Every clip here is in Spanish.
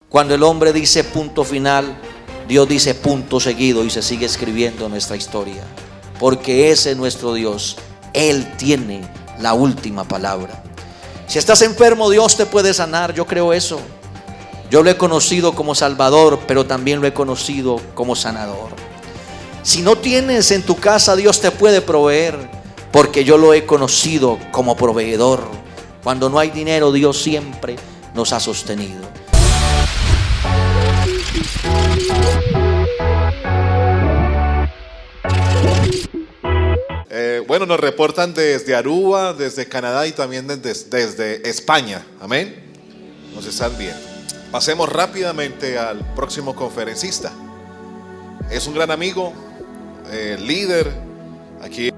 Cuando el hombre dice punto final, Dios dice punto seguido y se sigue escribiendo nuestra historia. Porque ese es nuestro Dios. Él tiene la última palabra. Si estás enfermo, Dios te puede sanar. Yo creo eso. Yo lo he conocido como Salvador, pero también lo he conocido como sanador. Si no tienes en tu casa, Dios te puede proveer, porque yo lo he conocido como proveedor. Cuando no hay dinero, Dios siempre nos ha sostenido. Bueno, nos reportan desde Aruba, desde Canadá y también desde España. Amén. Nos están viendo. Pasemos rápidamente al próximo conferencista. Es un gran amigo, líder aquí en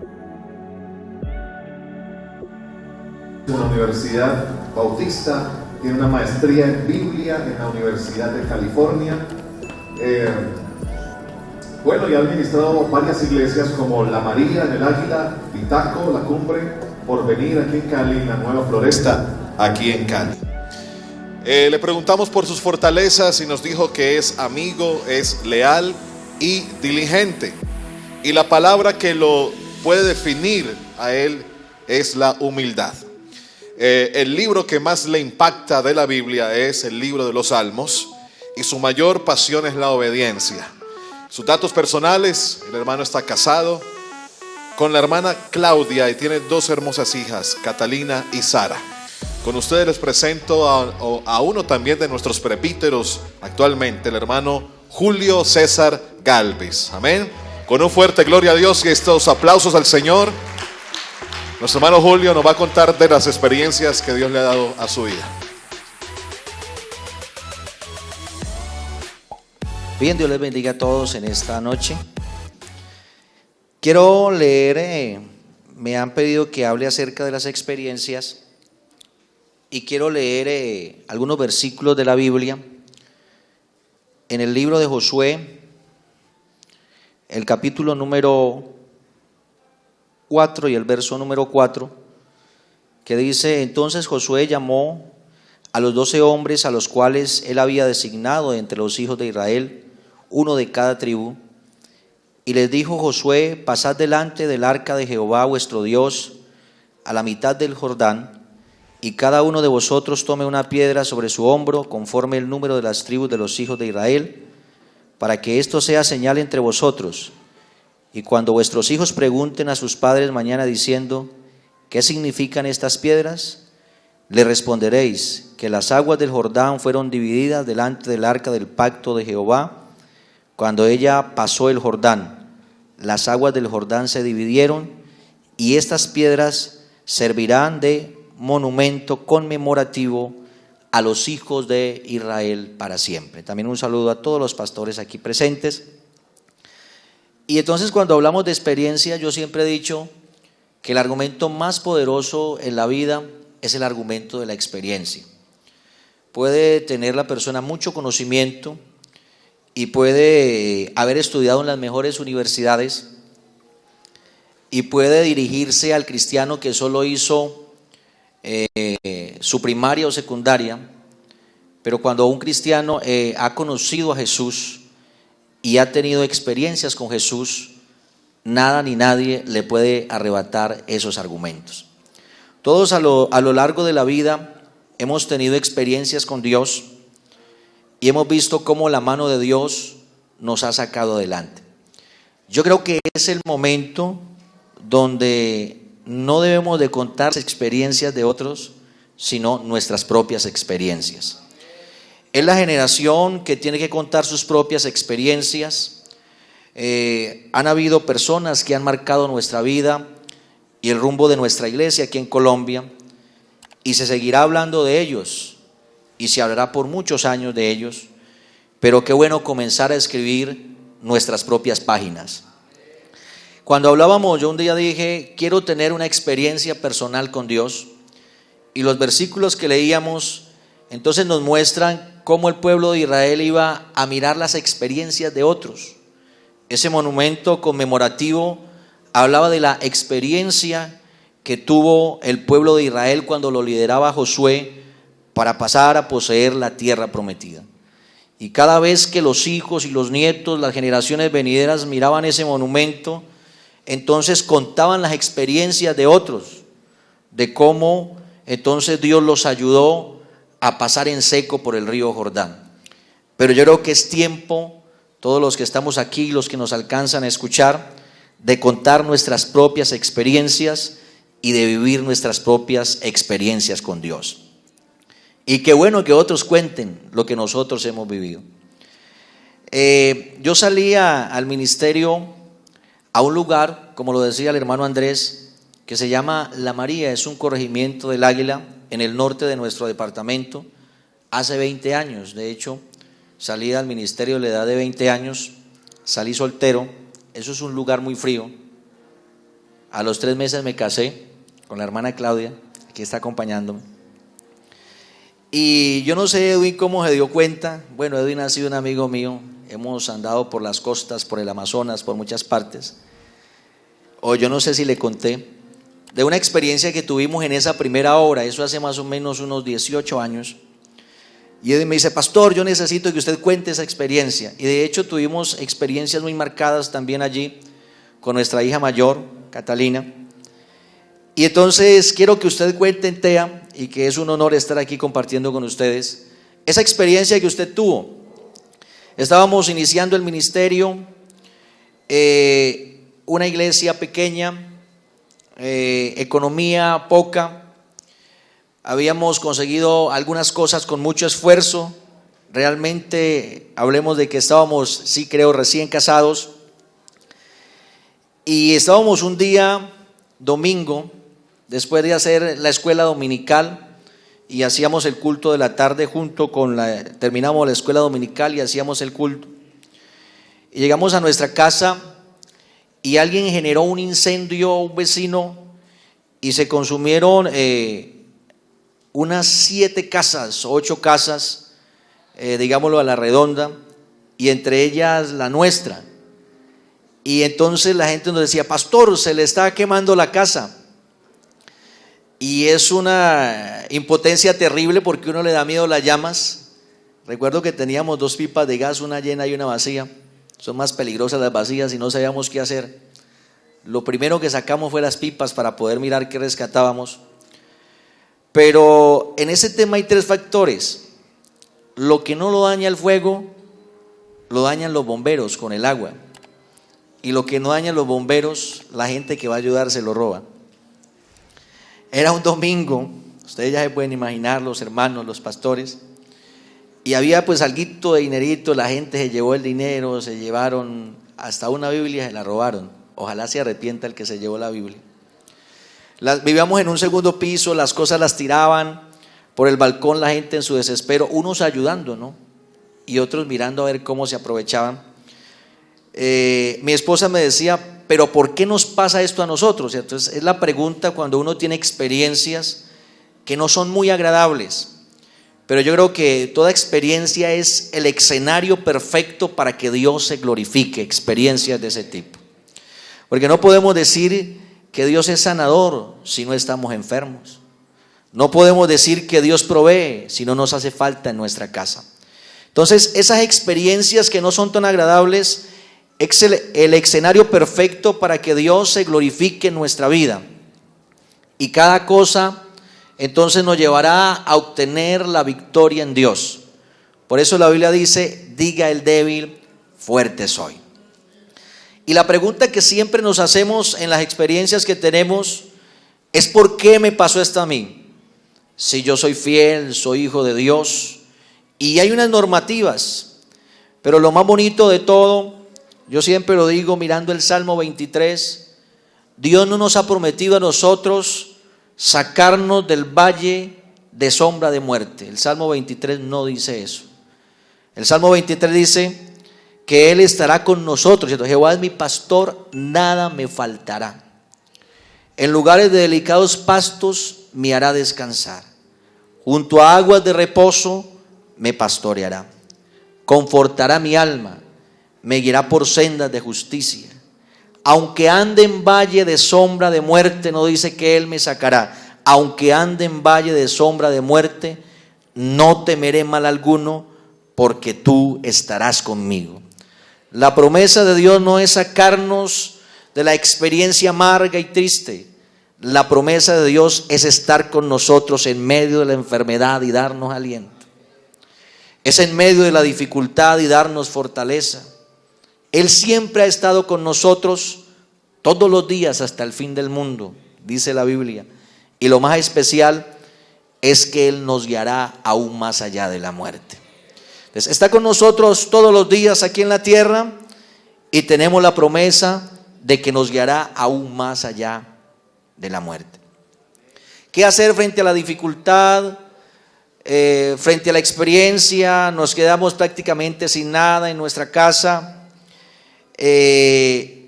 la Universidad Bautista. Tiene una maestría en Biblia en la Universidad de California. Bueno, y ha administrado varias iglesias como La María en el Águila, Itaco, La Cumbre, Porvenir aquí en Cali, la Nueva Floresta aquí en Cali. Le preguntamos por sus fortalezas y nos dijo que es amigo, es leal y diligente. Y la palabra que lo puede definir a él es la humildad. El libro que más le impacta de la Biblia es el libro de los Salmos y su mayor pasión es la obediencia. Sus datos personales: el hermano está casado con la hermana Claudia y tiene dos hermosas hijas, Catalina y Sara. Con ustedes les presento a uno también de nuestros presbíteros actualmente, el hermano Julio César Galvez. Amén. Con un fuerte gloria a Dios y estos aplausos al Señor. Nuestro hermano Julio nos va a contar de las experiencias que Dios le ha dado a su vida. Bien, Dios les bendiga a todos en esta noche. Quiero leer, me han pedido que hable acerca de las experiencias y quiero leer algunos versículos de la Biblia en el libro de Josué, el capítulo número 4 y el verso número 4, que dice: entonces Josué llamó a los 12 hombres a los cuales él había designado entre los hijos de Israel, uno de cada tribu, y les dijo Josué: pasad delante del arca de Jehová vuestro Dios a la mitad del Jordán, y cada uno de vosotros tome una piedra sobre su hombro, conforme el número de las tribus de los hijos de Israel, para que esto sea señal entre vosotros. Y cuando vuestros hijos pregunten a sus padres mañana diciendo: ¿qué significan estas piedras?, le responderéis que las aguas del Jordán fueron divididas delante del arca del pacto de Jehová. Cuando ella pasó el Jordán, las aguas del Jordán se dividieron, y estas piedras servirán de monumento conmemorativo a los hijos de Israel para siempre. También un saludo a todos los pastores aquí presentes. Y entonces, cuando hablamos de experiencia, yo siempre he dicho que el argumento más poderoso en la vida es el argumento de la experiencia. Puede tener la persona mucho conocimiento y puede haber estudiado en las mejores universidades y puede dirigirse al cristiano que solo hizo su primaria o secundaria, pero cuando un cristiano ha conocido a Jesús y ha tenido experiencias con Jesús, nada ni nadie le puede arrebatar esos argumentos. Todos a lo largo de la vida hemos tenido experiencias con Dios y hemos visto cómo la mano de Dios nos ha sacado adelante. Yo creo que es el momento donde no debemos de contar las experiencias de otros, sino nuestras propias experiencias. Es la generación que tiene que contar sus propias experiencias. Han habido personas que han marcado nuestra vida y el rumbo de nuestra iglesia aquí en Colombia, y se seguirá hablando de ellos y se hablará por muchos años de ellos, pero qué bueno comenzar a escribir nuestras propias páginas. Cuando hablábamos, yo un día dije: quiero tener una experiencia personal con Dios, y los versículos que leíamos entonces nos muestran cómo el pueblo de Israel iba a mirar las experiencias de otros. Ese monumento conmemorativo hablaba de la experiencia que tuvo el pueblo de Israel cuando lo lideraba Josué para pasar a poseer la tierra prometida. Y cada vez que los hijos y los nietos, las generaciones venideras miraban ese monumento, entonces contaban las experiencias de otros, de cómo entonces Dios los ayudó a pasar en seco por el río Jordán. Pero yo creo que es tiempo, todos los que estamos aquí, los que nos alcanzan a escuchar, de contar nuestras propias experiencias y de vivir nuestras propias experiencias con Dios. Y qué bueno que otros cuenten lo que nosotros hemos vivido. Yo salía al ministerio a un lugar, como lo decía el hermano Andrés, que se llama La María, es un corregimiento del Águila en el norte de nuestro departamento. Hace 20 años, de hecho, salí al ministerio a la edad de 20 años, salí soltero. Eso es un lugar muy frío. A los 3 meses me casé con la hermana Claudia, aquí está acompañándome. Y yo no sé, Edwin, cómo se dio cuenta. Bueno, Edwin ha sido un amigo mío, hemos andado por las costas, por el Amazonas, por muchas partes. O yo no sé si le conté de una experiencia que tuvimos en esa primera obra, eso hace más o menos unos 18 años. Y Edwin me dice: pastor, yo necesito que usted cuente esa experiencia. Y de hecho tuvimos experiencias muy marcadas también allí con nuestra hija mayor, Catalina. Y entonces quiero que usted cuente en TEA, y que es un honor estar aquí compartiendo con ustedes esa experiencia que usted tuvo. Estábamos iniciando el ministerio, una iglesia pequeña, economía poca. Habíamos conseguido algunas cosas con mucho esfuerzo. Realmente hablemos de que estábamos, sí creo, recién casados. Y estábamos un día domingo, después de hacer la escuela dominical, y hacíamos el culto de la tarde junto con terminamos la escuela dominical y hacíamos el culto. Y llegamos a nuestra casa y alguien generó un incendio, un vecino, y se consumieron unas 7 casas, 8 casas, digámoslo a la redonda, y entre ellas la nuestra. Y entonces la gente nos decía: pastor, se le está quemando la casa. Y es una impotencia terrible porque uno le da miedo las llamas. Recuerdo que teníamos 2 pipas de gas, una llena y una vacía. Son más peligrosas las vacías y no sabíamos qué hacer. Lo primero que sacamos fue las pipas para poder mirar qué rescatábamos. Pero en ese tema hay 3 factores. Lo que no lo daña el fuego, lo dañan los bomberos con el agua. Y lo que no daña los bomberos, la gente que va a ayudar se lo roba. Era un domingo, ustedes ya se pueden imaginar, los hermanos, los pastores, y había pues alguito de dinerito, la gente se llevó el dinero, se llevaron hasta una Biblia, se la robaron. Ojalá se arrepienta el que se llevó la Biblia. Vivíamos en un segundo piso, las cosas las tiraban por el balcón, la gente en su desespero, unos ayudando, ¿no? Y otros mirando a ver cómo se aprovechaban. Mi esposa me decía: pero ¿por qué nos pasa esto a nosotros? Entonces es la pregunta cuando uno tiene experiencias que no son muy agradables. Pero yo creo que toda experiencia es el escenario perfecto para que Dios se glorifique, experiencias de ese tipo. Porque no podemos decir que Dios es sanador si no estamos enfermos. No podemos decir que Dios provee si no nos hace falta en nuestra casa. Entonces esas experiencias que no son tan agradables, el escenario perfecto para que Dios se glorifique en nuestra vida. Y cada cosa entonces nos llevará a obtener la victoria en Dios. Por eso la Biblia dice: diga el débil, fuerte soy. Y la pregunta que siempre nos hacemos en las experiencias que tenemos es: ¿por qué me pasó esto a mí? Si yo soy fiel, soy hijo de Dios. Y hay unas normativas, pero lo más bonito de todo, yo siempre lo digo mirando el Salmo 23, Dios no nos ha prometido a nosotros sacarnos del valle de sombra de muerte. El Salmo 23 no dice eso. El Salmo 23 dice que Él estará con nosotros. Jehová es mi pastor, nada me faltará. En lugares de delicados pastos me hará descansar. Junto a aguas de reposo me pastoreará. Confortará mi alma. Me guiará por sendas de justicia. Aunque ande en valle de sombra de muerte, no dice que Él me sacará. Aunque ande en valle de sombra de muerte, no temeré mal alguno, porque tú estarás conmigo. La promesa de Dios no es sacarnos de la experiencia amarga y triste. La promesa de Dios es estar con nosotros en medio de la enfermedad y darnos aliento. Es en medio de la dificultad y darnos fortaleza. Él siempre ha estado con nosotros todos los días hasta el fin del mundo, dice la Biblia. Y lo más especial es que Él nos guiará aún más allá de la muerte. Entonces, está con nosotros todos los días aquí en la tierra y tenemos la promesa de que nos guiará aún más allá de la muerte. ¿Qué hacer frente a la dificultad? Frente a la experiencia, nos quedamos prácticamente sin nada en nuestra casa. El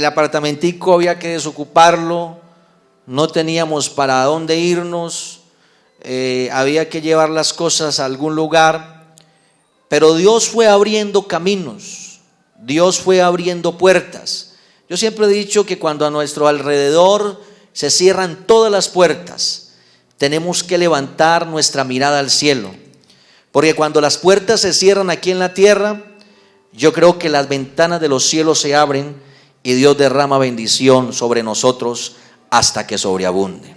apartamentico había que desocuparlo, no teníamos para dónde irnos, había que llevar las cosas a algún lugar, pero Dios fue abriendo caminos, Dios fue abriendo puertas. Yo siempre he dicho que cuando a nuestro alrededor se cierran todas las puertas, tenemos que levantar nuestra mirada al cielo, porque cuando las puertas se cierran aquí en la tierra, yo creo que las ventanas de los cielos se abren y Dios derrama bendición sobre nosotros hasta que sobreabunde.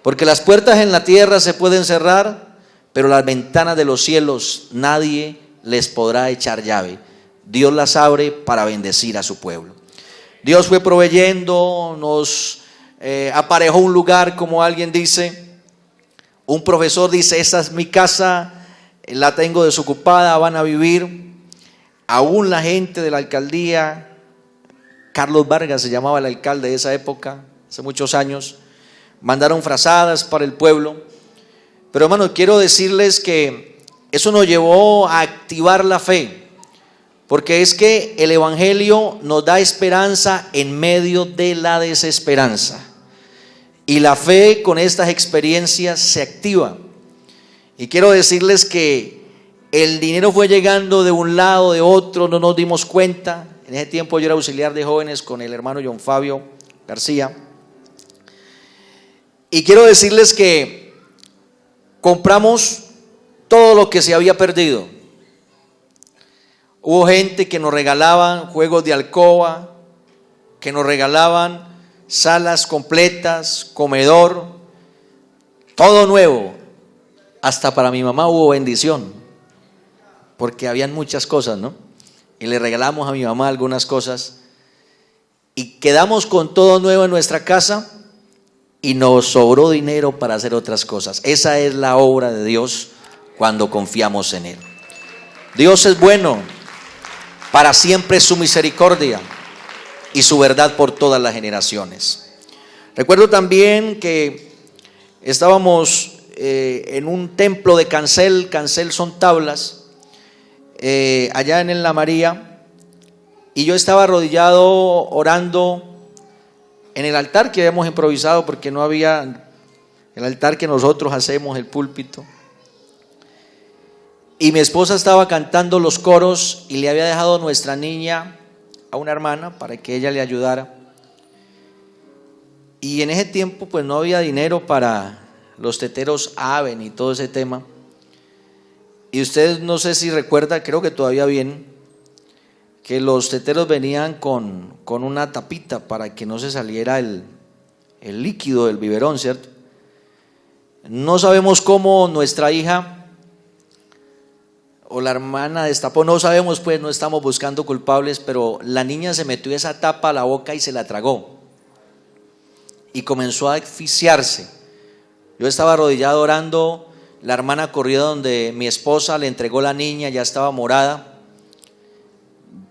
Porque las puertas en la tierra se pueden cerrar, pero las ventanas de los cielos nadie les podrá echar llave. Dios las abre para bendecir a su pueblo. Dios fue proveyendo, nos aparejó un lugar, como alguien dice. Un profesor dice: esa es mi casa, la tengo desocupada, van a vivir. Aún la gente de la alcaldía, Carlos Vargas se llamaba el alcalde de esa época, hace muchos años, mandaron frazadas para el pueblo. Pero hermanos, quiero decirles que eso nos llevó a activar la fe, porque es que el evangelio nos da esperanza en medio de la desesperanza. Y la fe con estas experiencias se activa. Y quiero decirles que el dinero fue llegando de un lado, de otro, no nos dimos cuenta. En ese tiempo yo era auxiliar de jóvenes con el hermano John Fabio García. Y quiero decirles que compramos todo lo que se había perdido. Hubo gente que nos regalaban juegos de alcoba, que nos regalaban salas completas, comedor, todo nuevo. Hasta para mi mamá hubo bendición, porque habían muchas cosas, ¿no? Y le regalamos a mi mamá algunas cosas y quedamos con todo nuevo en nuestra casa y nos sobró dinero para hacer otras cosas. Esa es la obra de Dios cuando confiamos en Él. Dios es bueno, para siempre es su misericordia y su verdad por todas las generaciones. Recuerdo también que estábamos en un templo de cancel. Cancel son tablas, allá en La María, y yo estaba arrodillado orando en el altar que habíamos improvisado, porque no había el altar que nosotros hacemos, el púlpito. Y mi esposa estaba cantando los coros y le había dejado nuestra niña a una hermana para que ella le ayudara. Y en ese tiempo pues no había dinero para los teteros Aven y todo ese tema. Y ustedes, no sé si recuerdan, creo que todavía bien, que los teteros venían con una tapita para que no se saliera el líquido del biberón, ¿cierto? No sabemos cómo nuestra hija o la hermana destapó, no sabemos, pues no estamos buscando culpables, pero la niña se metió esa tapa a la boca y se la tragó y comenzó a asfixiarse. Yo estaba arrodillado orando, la hermana corrió donde mi esposa, le entregó la niña, ya estaba morada,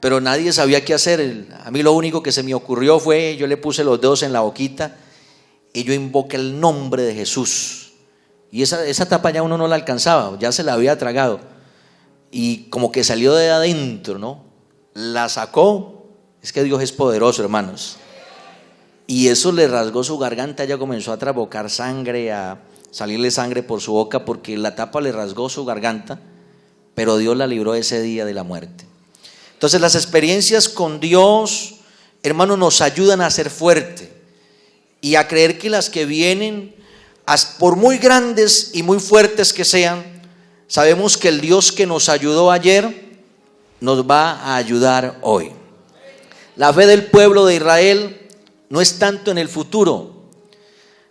pero nadie sabía qué hacer. A mí lo único que se me ocurrió fue, yo le puse los dedos en la boquita y yo invoqué el nombre de Jesús, y esa tapa ya uno no la alcanzaba, ya se la había tragado. Y como que salió de adentro, ¿no? La sacó. Es que Dios es poderoso, hermanos. Y eso le rasgó su garganta. Ella comenzó a trabocar sangre, a salirle sangre por su boca, porque la tapa le rasgó su garganta. Pero Dios la libró ese día de la muerte. Entonces las experiencias con Dios, hermanos, nos ayudan a ser fuertes y a creer que las que vienen, por muy grandes y muy fuertes que sean, sabemos que el Dios que nos ayudó ayer nos va a ayudar hoy. La fe del pueblo de Israel no es tanto en el futuro.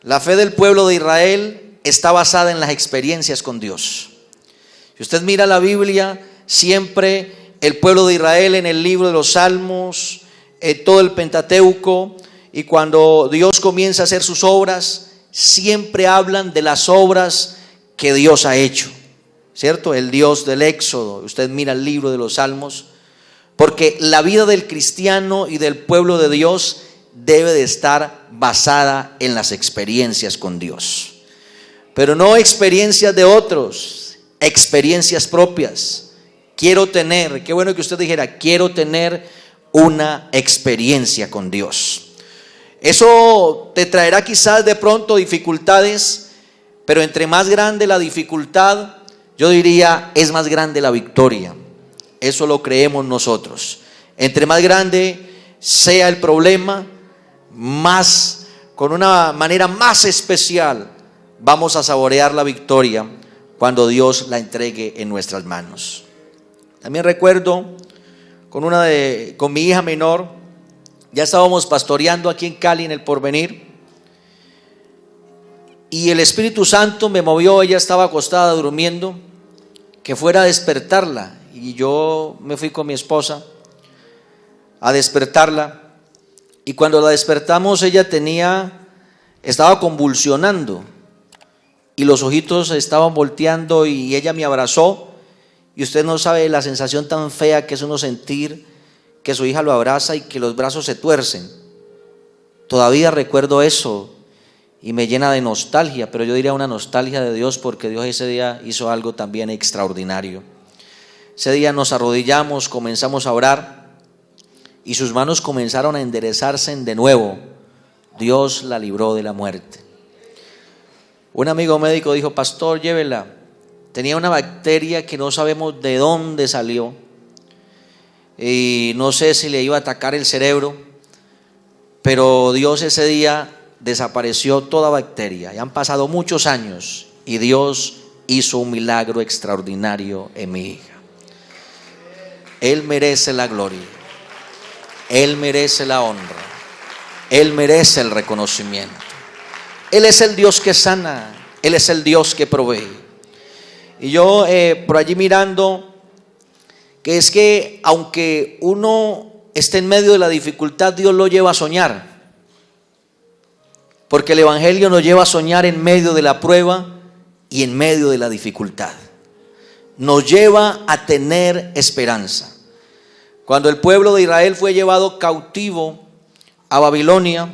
La fe del pueblo de Israel está basada en las experiencias con Dios. Si usted mira la Biblia, siempre el pueblo de Israel en el libro de los Salmos, todo el Pentateuco, y cuando Dios comienza a hacer sus obras, siempre hablan de las obras que Dios ha hecho, ¿cierto? El Dios del Éxodo. Usted mira el libro de los Salmos, porque la vida del cristiano y del pueblo de Dios debe de estar basada en las experiencias con Dios, pero no experiencias de otros, experiencias propias. Quiero tener, qué bueno que usted dijera, quiero tener una experiencia con Dios. Eso te traerá quizás de pronto dificultades, pero entre más grande la dificultad, yo diría, es más grande la victoria. Eso lo creemos nosotros. Entre más grande sea el problema, más, con una manera más especial, vamos a saborear la victoria cuando Dios la entregue en nuestras manos. También recuerdo con mi hija menor, ya estábamos pastoreando aquí en Cali, en el Porvenir, y el Espíritu Santo me movió. Ella estaba acostada durmiendo, que fuera a despertarla, y yo me fui con mi esposa a despertarla. Y cuando la despertamos, ella estaba convulsionando y los ojitos estaban volteando, y ella me abrazó. Y usted no sabe la sensación tan fea que es uno sentir que su hija lo abraza y que los brazos se tuercen. Todavía recuerdo eso y me llena de nostalgia, pero yo diría una nostalgia de Dios, porque Dios ese día hizo algo también extraordinario. Ese día nos arrodillamos, comenzamos a orar, y sus manos comenzaron a enderezarse de nuevo. Dios la libró de la muerte. Un amigo médico dijo: pastor, llévela. Tenía una bacteria que no sabemos de dónde salió, y no sé si le iba a atacar el cerebro, pero Dios ese día desapareció toda bacteria. Ya han pasado muchos años y Dios hizo un milagro extraordinario en mi hija. Él merece la gloria. Él merece la honra, Él merece el reconocimiento. Él es el Dios que sana, Él es el Dios que provee. Y yo por allí mirando, que es que aunque uno esté en medio de la dificultad, Dios lo lleva a soñar, porque el Evangelio nos lleva a soñar en medio de la prueba y en medio de la dificultad. Nos lleva a tener esperanza. Cuando el pueblo de Israel fue llevado cautivo a Babilonia,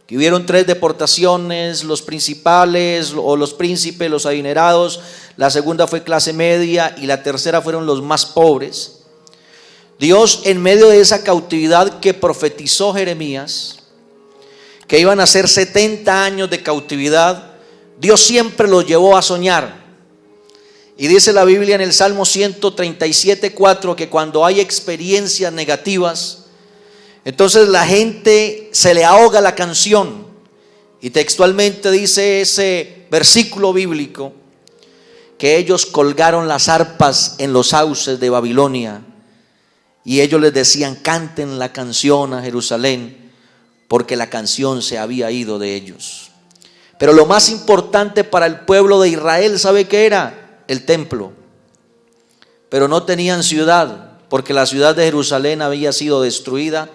que hubieron 3 deportaciones, los principales o los príncipes, los adinerados, la segunda fue clase media y la tercera fueron los más pobres. Dios, en medio de esa cautividad que profetizó Jeremías, que iban a ser 70 años de cautividad, Dios siempre los llevó a soñar. Y dice la Biblia en el Salmo 137:4 que cuando hay experiencias negativas, entonces la gente se le ahoga la canción. Y textualmente dice ese versículo bíblico que ellos colgaron las arpas en los sauces de Babilonia, y ellos les decían: canten la canción a Jerusalén, porque la canción se había ido de ellos. Pero lo más importante para el pueblo de Israel, ¿sabe qué era? El templo. Pero no tenían ciudad, porque la ciudad de Jerusalén había sido destruida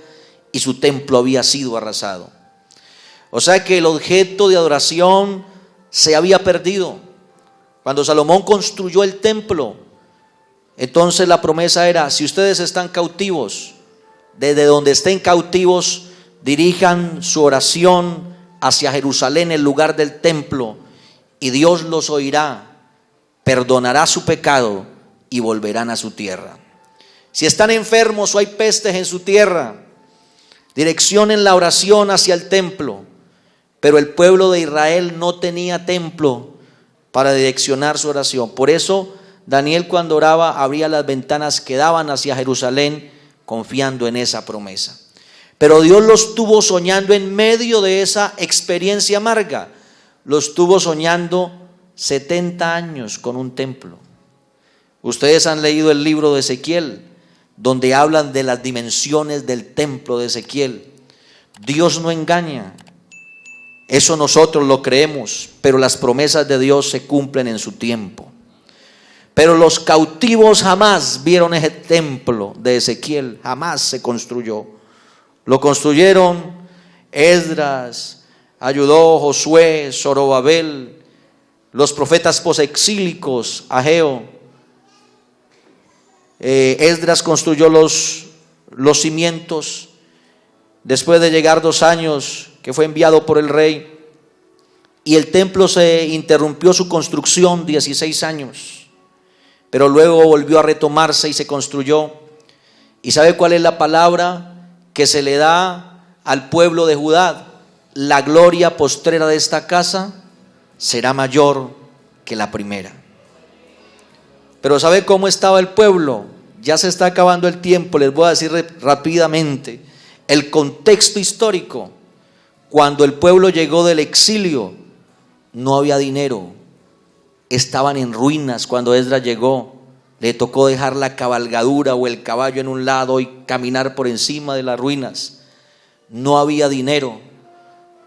y su templo había sido arrasado. O sea que el objeto de adoración se había perdido. Cuando Salomón construyó el templo, entonces la promesa era: si ustedes están cautivos, desde donde estén cautivos, dirijan su oración hacia Jerusalén, el lugar del templo, y Dios los oirá, perdonará su pecado y volverán a su tierra. Si están enfermos o hay pestes en su tierra, direccionen la oración hacia el templo. Pero el pueblo de Israel no tenía templo para direccionar su oración. Por eso Daniel, cuando oraba, abría las ventanas que daban hacia Jerusalén, confiando en esa promesa. Pero Dios los tuvo soñando en medio de esa experiencia amarga. Los tuvo soñando 70 años con un templo. Ustedes han leído el libro de Ezequiel, donde hablan de las dimensiones del templo de Ezequiel. Dios no engaña. Eso nosotros lo creemos, pero las promesas de Dios se cumplen en su tiempo. Pero los cautivos jamás vieron ese templo de Ezequiel, jamás se construyó. Lo construyeron Esdras, ayudó Josué, Zorobabel, los profetas posexílicos, Ageo. Esdras construyó los cimientos. Después de llegar 2 años que fue enviado por el rey, y el templo se interrumpió su construcción 16 años. Pero luego volvió a retomarse y se construyó. ¿Y sabe cuál es la palabra que se le da al pueblo de Judá? La gloria postrera de esta casa será mayor que la primera. Pero ¿sabe cómo estaba el pueblo? Ya se está acabando el tiempo, les voy a decir rápidamente el contexto histórico. Cuando el pueblo llegó del exilio, no había dinero. Estaban en ruinas. Cuando Esdras llegó, le tocó dejar la cabalgadura o el caballo en un lado y caminar por encima de las ruinas. No había dinero.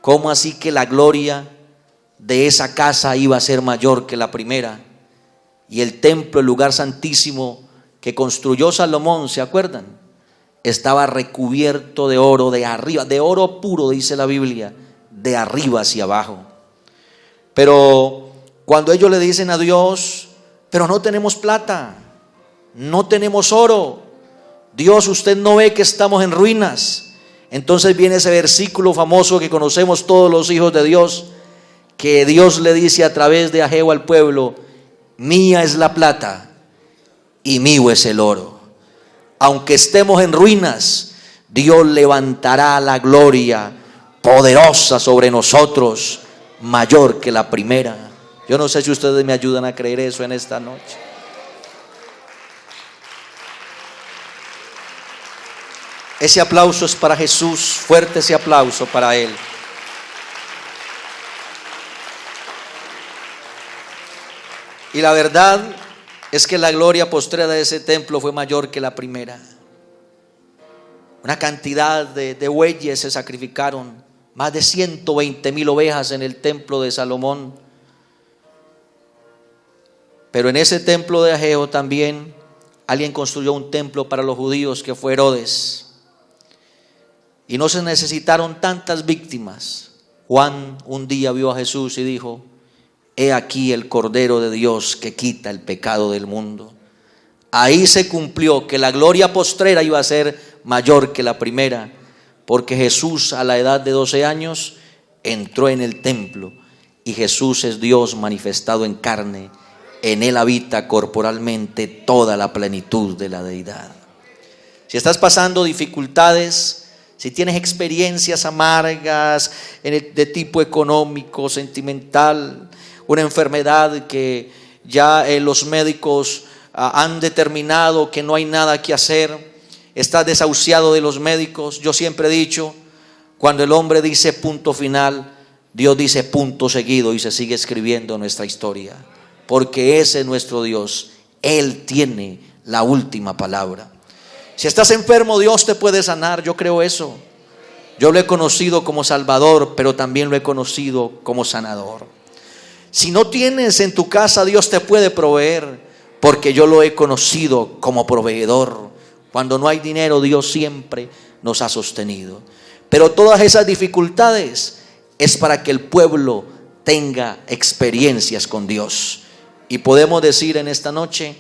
¿Cómo así que la gloria de esa casa iba a ser mayor que la primera? Y el templo, el lugar santísimo que construyó Salomón, ¿se acuerdan? Estaba recubierto de oro de arriba, de oro puro, dice la Biblia, de arriba hacia abajo. Pero cuando ellos le dicen a Dios, pero no tenemos plata, no tenemos oro, Dios, usted no ve que estamos en ruinas. Entonces viene ese versículo famoso que conocemos todos los hijos de Dios, que Dios le dice a través de Ageo al pueblo: mía es la plata y mío es el oro. Aunque estemos en ruinas, Dios levantará la gloria poderosa sobre nosotros, mayor que la primera. Yo no sé si ustedes me ayudan a creer eso en esta noche. Ese aplauso es para Jesús, fuerte ese aplauso para Él. Y la verdad es que la gloria postrera de ese templo fue mayor que la primera. Una cantidad de bueyes se sacrificaron, más de 120,000 ovejas en el templo de Salomón. Pero en ese templo de Ageo también alguien construyó un templo para los judíos, que fue Herodes. Y no se necesitaron tantas víctimas. Juan un día vio a Jesús y dijo: he aquí el Cordero de Dios que quita el pecado del mundo. Ahí se cumplió que la gloria postrera iba a ser mayor que la primera, porque Jesús a la edad de 12 años entró en el templo, y Jesús es Dios manifestado en carne. En Él habita corporalmente toda la plenitud de la deidad. Si estás pasando dificultades, si tienes experiencias amargas de tipo económico, sentimental, una enfermedad que ya los médicos han determinado que no hay nada que hacer, estás desahuciado de los médicos. Yo siempre he dicho, cuando el hombre dice punto final, Dios dice punto seguido y se sigue escribiendo nuestra historia, porque ese es nuestro Dios. Él tiene la última palabra. Si estás enfermo, Dios te puede sanar. Yo creo eso. Yo lo he conocido como Salvador, pero también lo he conocido como sanador. Si no tienes en tu casa, Dios te puede proveer, porque yo lo he conocido como proveedor. Cuando no hay dinero, Dios siempre nos ha sostenido. Pero todas esas dificultades es para que el pueblo tenga experiencias con Dios. Y podemos decir en esta noche: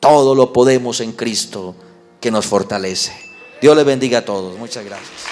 todo lo podemos en Cristo que nos fortalece. Dios les bendiga a todos. Muchas gracias.